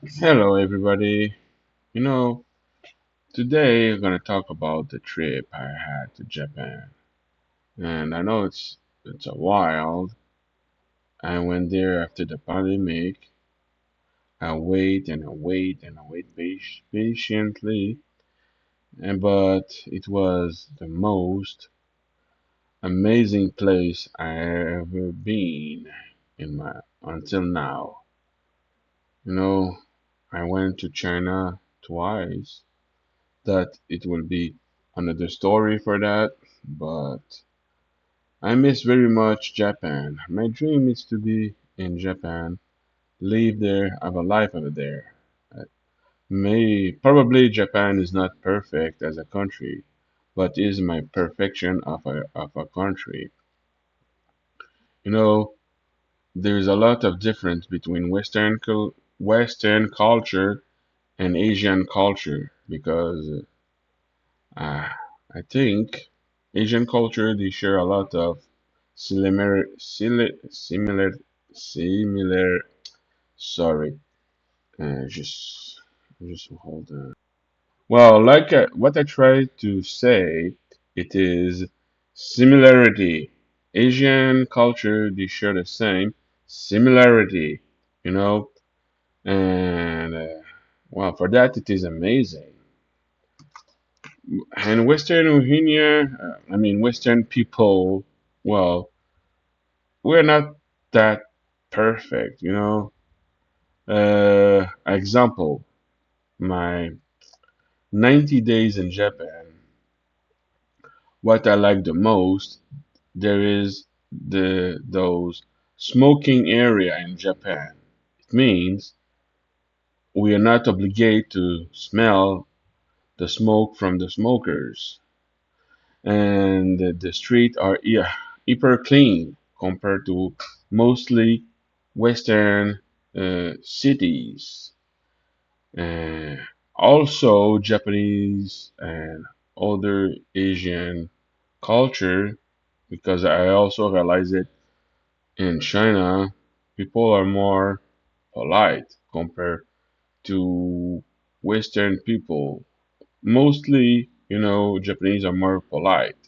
Hello, everybody. You know, today we're going to talk about the trip I had to Japan. And I know it's a while. I went there after the pandemic. I wait and I wait and I wait patiently. But it was the most amazing place I ever been in my until now. You know, I went to China twice. That it will be another story for that. But I miss very much Japan. My dream is to be in Japan, live there, have a life over there. May probably Japan is not perfect as a country, but is my perfection of a country. You know, there's a lot of difference between Western culture and Asian culture because Uh, I think Asian culture they share a lot of similar similar. Sorry, uh, just just hold on. Well, like what I try to say, it is similarity. Asian culture they share the same similarity, you know, and well, for that it is amazing. And Western Virginia, Western people, well, we're not that perfect, you know. Example, my 90 days in Japan, what I like the most, there is those smoking area in Japan. It means we are not obligated to smell the smoke from the smokers. And the streets are hyper clean compared to mostly Western cities. Uh, Also, Japanese and other Asian culture, because I also realize it in China, people are more polite compared to Western people. Mostly, Japanese are more polite.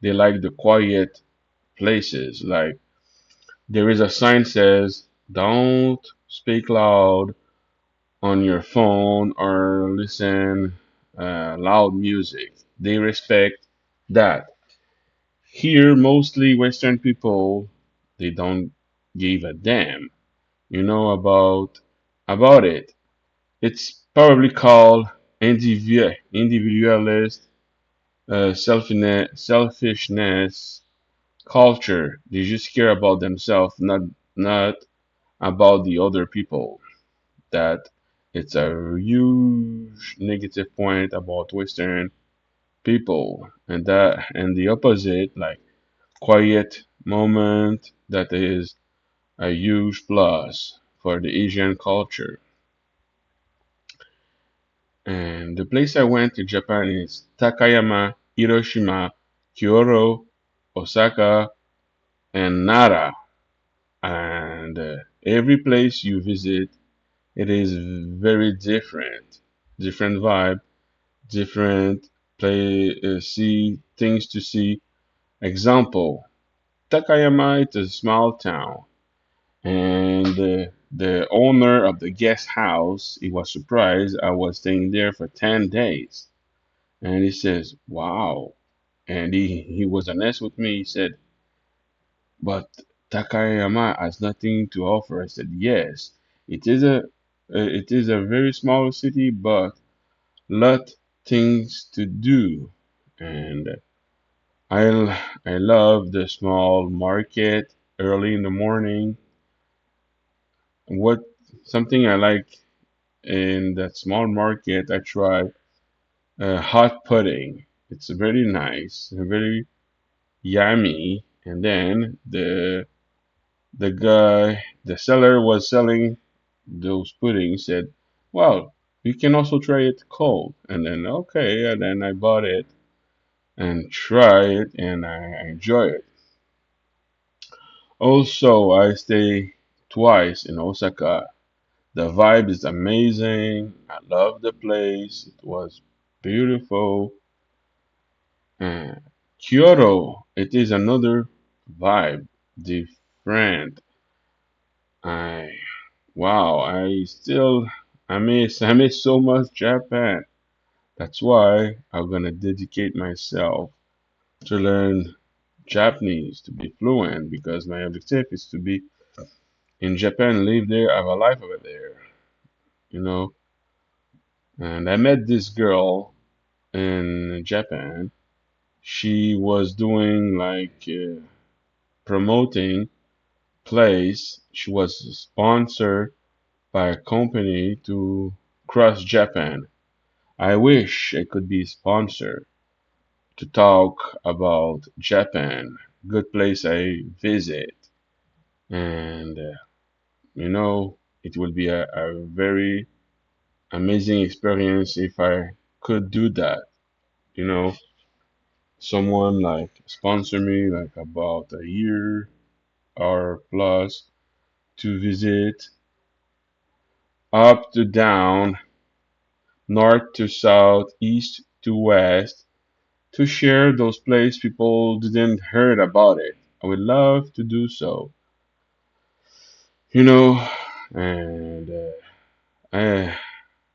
They like the quiet places. Like there is a sign says, "Don't speak loud on your phone or listen loud music." They respect that. Here, mostly Western people, they don't give a damn, about it. It's probably called individualist selfishness culture. They just care about themselves, not about the other people. That it's a huge negative point about Western people, and the opposite, like quiet moment, that is a huge plus for the Asian culture. And the place I went to Japan is Takayama, Hiroshima, Kyoto, Osaka, and Nara. And every place you visit, it is very different vibe, different play, see things to see. Example, Takayama is a small town, and the owner of the guest house, he was surprised I was staying there for 10 days. And he says, "Wow." And he was honest with me. He said, "But Takayama has nothing to offer." I said, "Yes, it is a very small city, but lot things to do." And I love the small market early in the morning. What something I like in that small market, I tried hot pudding. It's very nice, very yummy. And then the seller was selling those puddings. Said, "Well, you can also try it cold." And then okay, and then I bought it and try it, and I enjoy it. Also, I stay twice in Osaka. The vibe is amazing. I love the place. It was beautiful. And Kyoto, it is another vibe, different. I wow, I miss so much Japan. That's why I'm gonna dedicate myself to learn Japanese to be fluent because my objective is to be in Japan, live there, have a life over there, you know. And I met this girl in Japan. She was doing like promoting place. She was sponsored by a company to cross Japan. I wish I could be sponsored to talk about Japan, good place I visit, and it would be a very amazing experience if I could do that. You know, someone like sponsor me like about a year or plus to visit up to down, north to south, east to west, to share those places people didn't heard about it. I would love to do so, you know, and I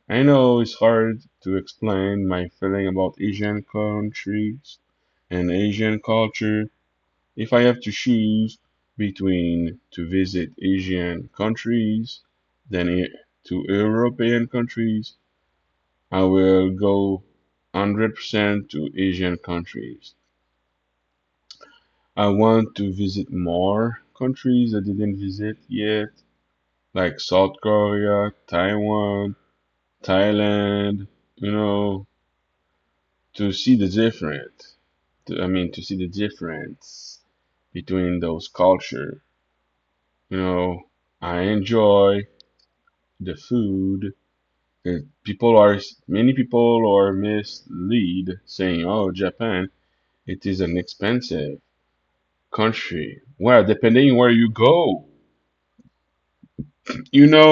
I know it's hard to explain my feeling about Asian countries and Asian culture. If I have to choose between to visit Asian countries than to European countries, I will go 100% to Asian countries. I want to visit more countries I didn't visit yet, like South Korea, Taiwan, Thailand, you know, to see the difference. To see the difference between those cultures. You know, I enjoy the food. Many people are mislead saying, "Oh, Japan, it is an expensive country." Well, depending where you go,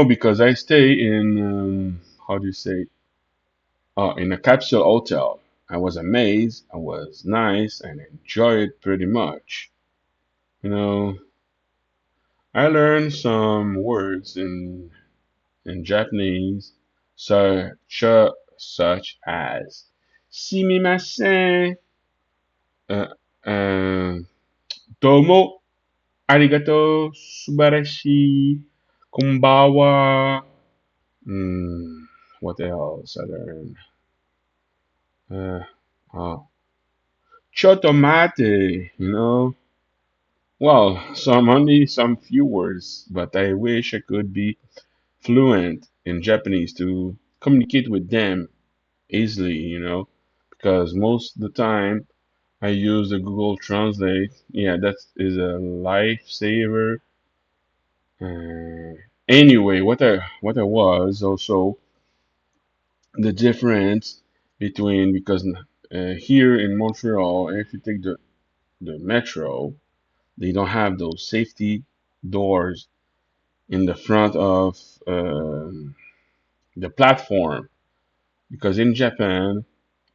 because I stay in how do you say? In a capsule hotel. I was amazed. I was nice and enjoyed it pretty much. You know, I learned some words in Japanese, such as "sumimasen," uh, uh, "domo," "arigato," "subarashi," "konbawa." Mm, what else I learned? Uh, oh, "chotomate," Well, only some few words, but I wish I could be fluent in Japanese to communicate with them easily, because most of the time I use the Google Translate. Yeah, that is a lifesaver. Uh, anyway, what I was also the difference between because here in Montreal, if you take the metro, they don't have those safety doors in the front of the platform because in Japan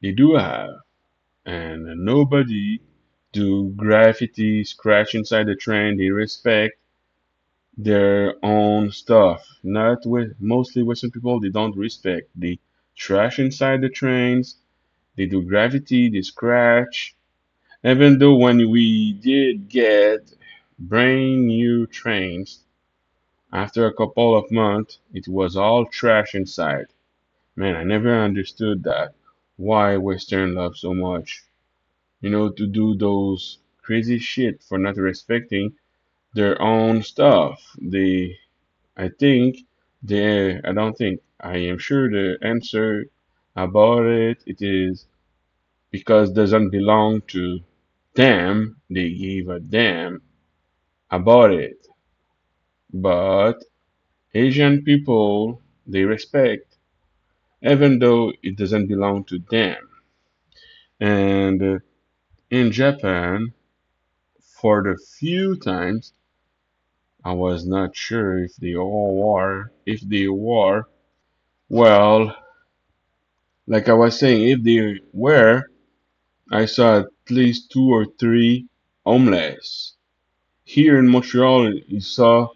they do have, and nobody do graffiti scratch inside the train. They respect their own stuff. Not with mostly Western people. They don't respect the trash inside the trains. They do graffiti. They scratch. Even though when we did get brand new trains, after a couple of months, it was all trash inside. Man, I never understood that. Why Western love so much, to do those crazy shit for not respecting their own stuff. I don't think, I am sure the answer about it is because doesn't belong to them, they give a damn about it. But Asian people, they respect, even though it doesn't belong to them. And in Japan, for the few times I was not sure if they all were. If they were, well, like I was saying, if they were, I saw at least two or three homeless. Here in Montreal, you saw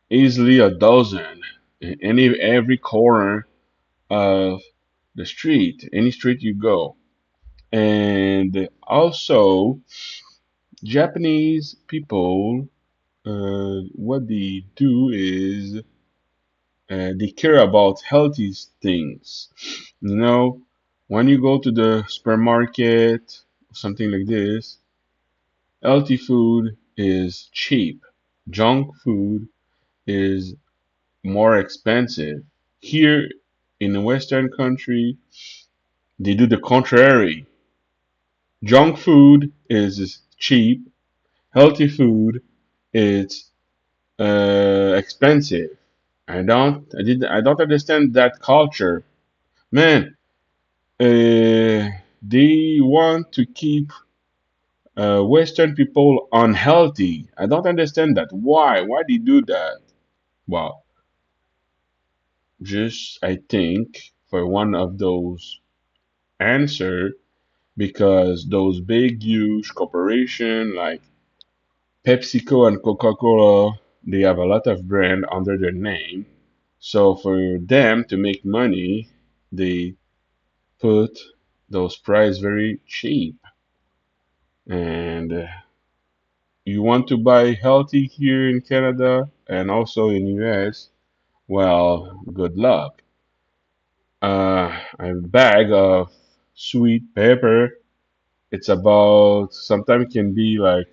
easily a dozen in every corner of the street, any street you go. And also, Japanese people, what they do is they care about healthy things. You know, when you go to the supermarket, something like this, healthy food is cheap. Junk food is more expensive. Here in the Western country, they do the contrary. Junk food is cheap. Healthy food is expensive. I don't understand that culture. Man, they want to keep Western people unhealthy. I don't understand that. Why? Why they do that? Well, just I think for one of those answer because those big huge corporation like PepsiCo and Coca-Cola, they have a lot of brand under their name. So for them to make money, they put those price very cheap. And you want to buy healthy here in Canada and also in US, well, good luck. A bag of sweet pepper, it's about sometimes can be like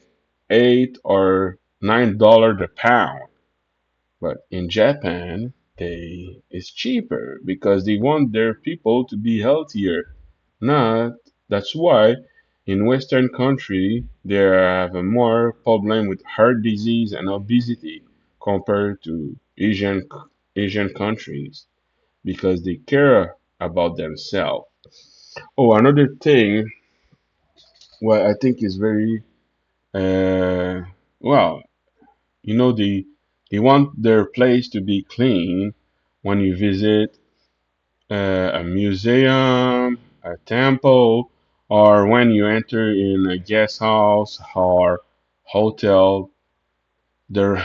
$8 or $9 a pound. But in Japan, they it's cheaper because they want their people to be healthier. Not that's why in Western country they have a more problem with heart disease and obesity compared to Asian countries because they care about themselves. Oh, another thing what I think is very uh, well, they want their place to be clean when you visit a museum, a temple, or when you enter in a guest house or hotel. There,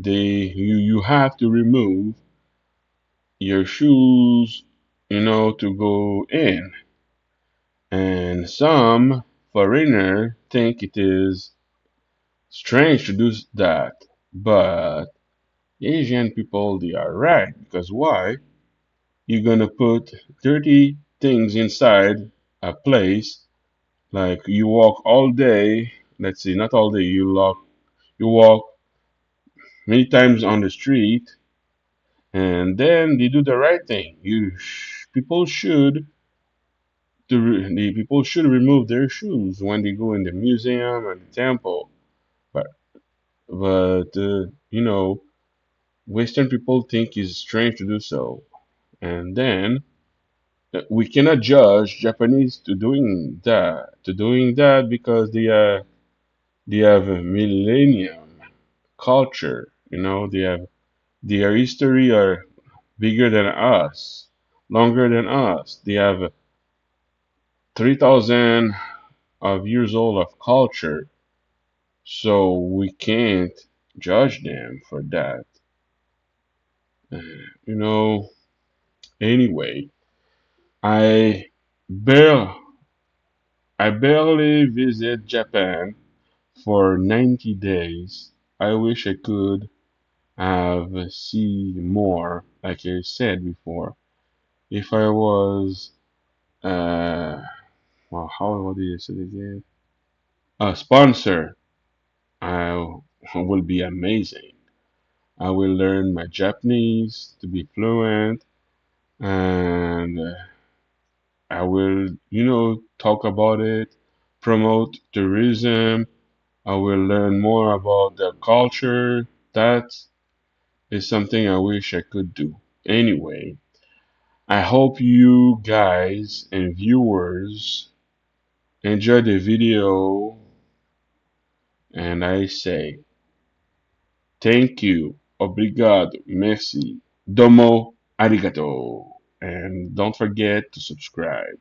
you have to remove your shoes, to go in. And some foreigner think it is strange to do that, but Asian people they are right because why? You're gonna put dirty things inside a place like you walk all day. Let's see, not all day. You walk many times on the street, and then they do the right thing. People should the people should remove their shoes when they go in the museum and the temple. But Western people think it's strange to do so, and then we cannot judge Japanese to doing that because they have a millennium culture. Their history are bigger than us, longer than us. They have 3,000 of years old of culture, so we can't judge them for that. Uh, you know. Anyway, I barely I barely visit Japan for 90 days. I wish I could have seen more, like I said before. If I was, well, what did you say again? A sponsor, I will be amazing. I will learn my Japanese to be fluent, and I will, talk about it, promote tourism. I will learn more about their culture. That is something I wish I could do. Anyway, I hope you guys and viewers enjoy the video, and I say Thank you. Obrigado. Merci. Domo arigato. And don't forget to subscribe.